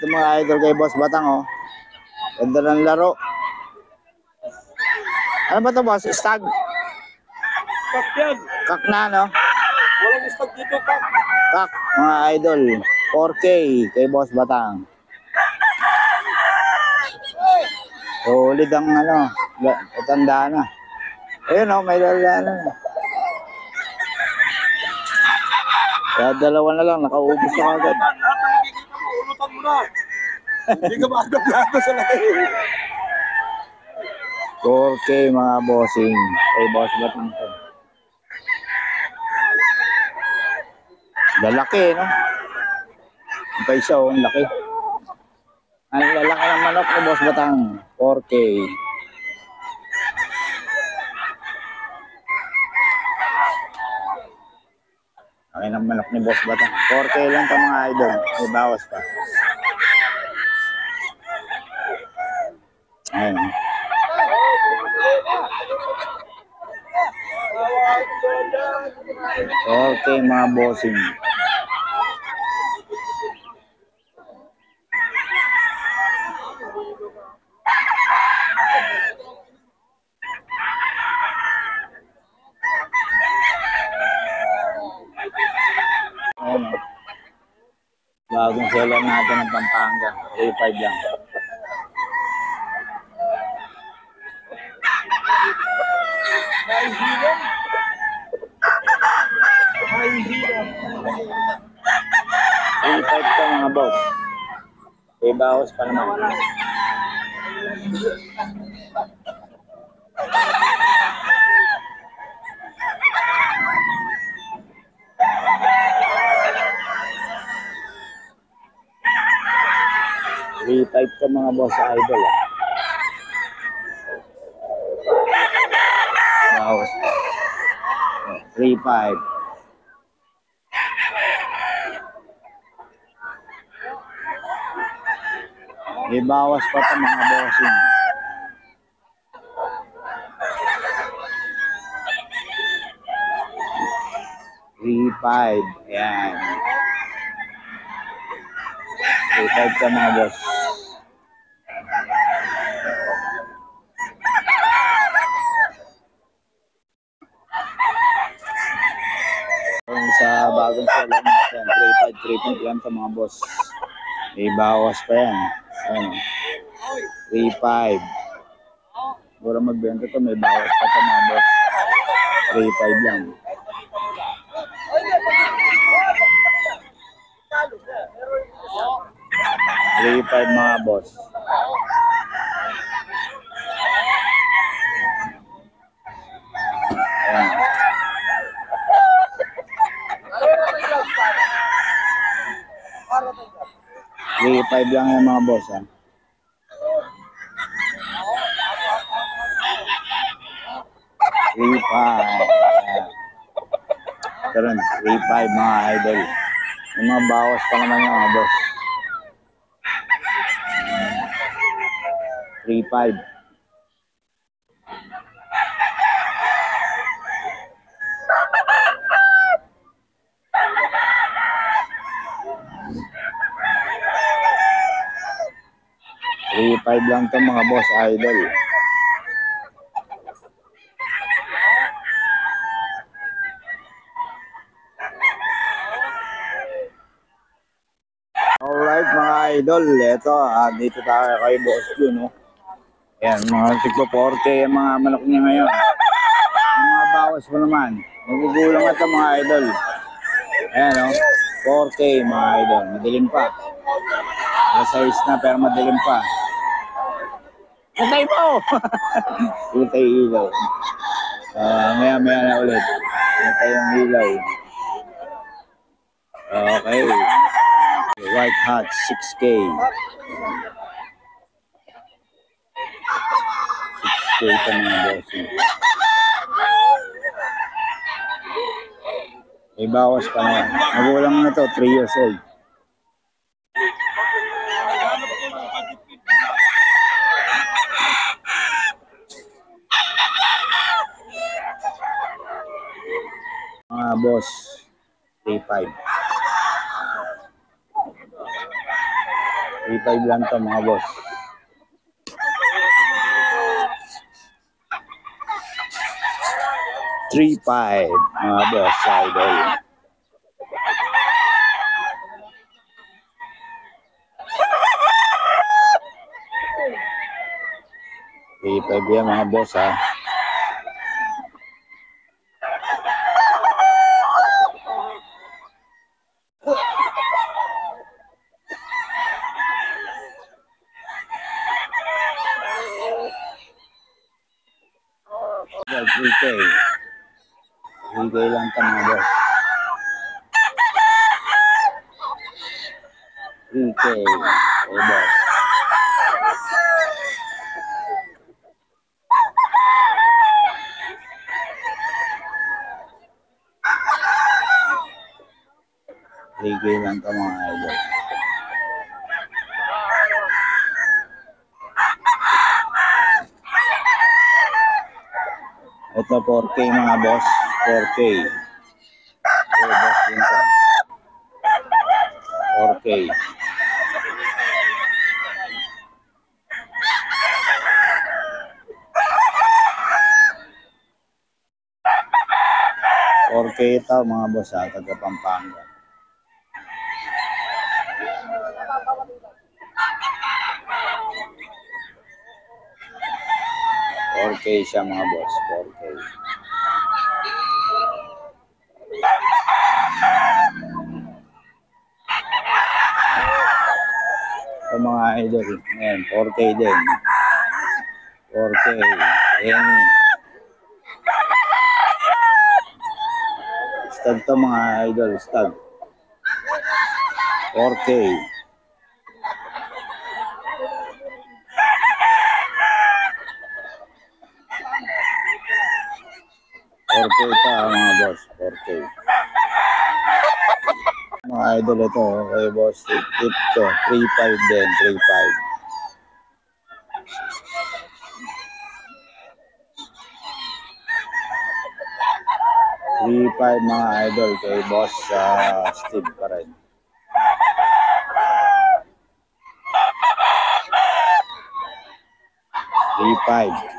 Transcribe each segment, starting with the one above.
dito mga idol kay Boss Batang, oh. Ganda ng laro. Ano ba ito, boss? Stag? Kak yan. Kak na, no? Walang stag dito, kak. Kak, mga idol. 4K kay Boss Batang. Solid ang ano, tanda na. Ayun, oh, may lala na. Kaya dalawa na lang, nakaubos na agad. Lahat na makikita mo, ulutan mo na. Hindi ka maagap-agap sa laki. 4K mga bossing kay Boss Batang. Lalaki, no? Ang pa isa, oh, ang laki. Ang lalaki ng manok ni Boss Batang. 4K. Laki ng manok ni Boss Batang. 4K lang pa mga idol. May bawas pa. Ayun. Okay mga bossing. Ayun, oh. Bagong seller natin ng Pampanga. 3.5 lang. Ay, 3.5 to mga boss. May bawas pa naman. Type to mga boss idol. Bawas. 3.5. May bawas pa ito mga bossing. $3.5. Ayan. 3.5 ka mga boss. Sa bagong seller natin, 3.5 lang sa mga boss. May bawas pa yan. Ayan. 3.5. Siguro magbenta to, may bawas pa ito mga boss. 3.5 lang. 3.5 mga boss. Ayan. 3.5 lang yung mga boss, ha. 3.5. Ito rin, 3.5 mga idol. Yung mga bawas pa naman yung mga boss. 3.5. $3.5 lang to mga boss idol. Alright mga idol, eto dito tayo kay Boss Jun, no? Ayan, mga siglo 4K yung mga manok niya ngayon. Yung mga bawas mo naman, magugulang ito mga idol. Ayan, no? 4K mga idol, madilim pa. Size na pero madilim pa. Patay mo! Patay ilaw. Maya na ulit. Patay yung ilaw. Okay. White Hot 6K. 6K ito mga bossing. May bawas pa na yan. Magulang na ito, 3 years old. Mga boss, 3.5. 3.5 lang to mga boss. $3.5 mga boss idol. $3.5 yan mga boss ha. Well, 3K. 3K lang ito mga boss. 3K. Oh, boss. Ligay lang ito mga idol. Ito 4K mga boss. 4K. Oh, boss din ito. 4K. Ito mga boss ha, taga Pampanga. $4K siya mga boss, 4K. Ito mga idol, ngayon 4K din. 4K, any. Stag to mga idol, stag. 4K. 4K pa mga boss, 4K. Mga idol ito, kay boss, tip to, 3.5 din, 3.5. 3.5 mga idol kay boss Steve pa rin. $3.5.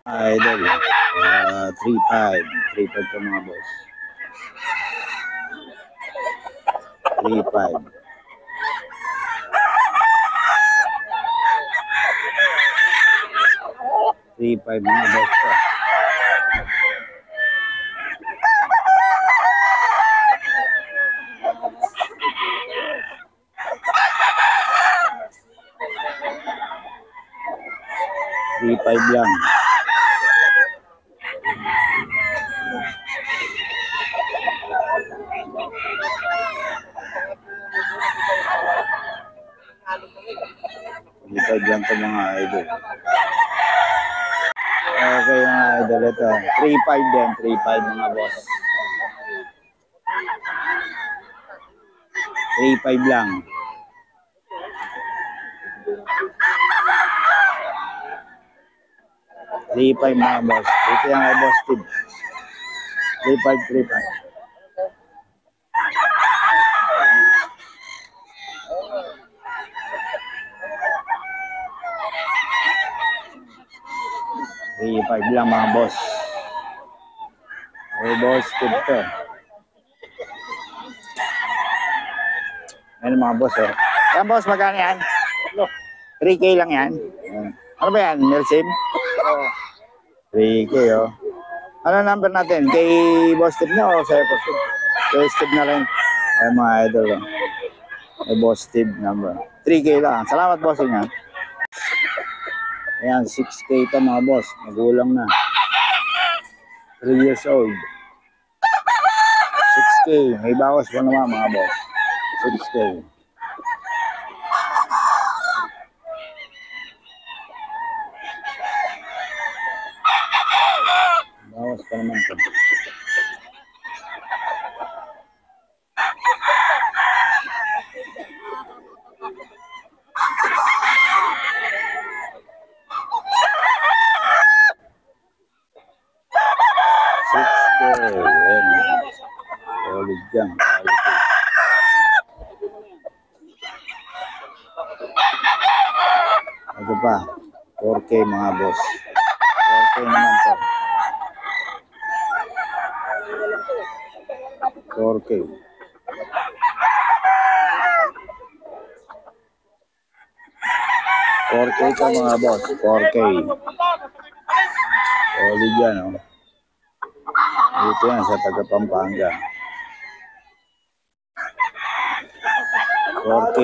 Idol, 3.5. 3.5 to mga boss. 3.5. 3.5 mga boss to. $3.5 lang. $3.5 lang to mga idol. Okay mga idol, ito 3.5 din, 3.5 mga boss. 3.5 lang. $3.5 mga boss. Ito yung kay boss Steve. 3.5, 3.5. $3.5 lang mga boss. Kay boss Steve to. Ayan mga boss oh. Yan boss, magkano yan? 3K lang yan. Ano ba yan? Milsim? 3K oh. Ano number natin? Kay boss Steve nyo o sa'yo boss Steve? Kay Steve na rin. Ayan mga idol oh. Kay boss Steve number. 3K lang. Salamat bossing ha. Ayan, 6K ito mga boss. Magulang na. 3 years old. 6K. May bawas pa naman mga boss. 6K. Bawas pa naman ito. yan. Quality. Ito pa. 4K mga boss. 4K naman to. 4K. 4K to mga boss. 4K. Solid yan, oh. Ito yan sa taga Pampanga. 4K.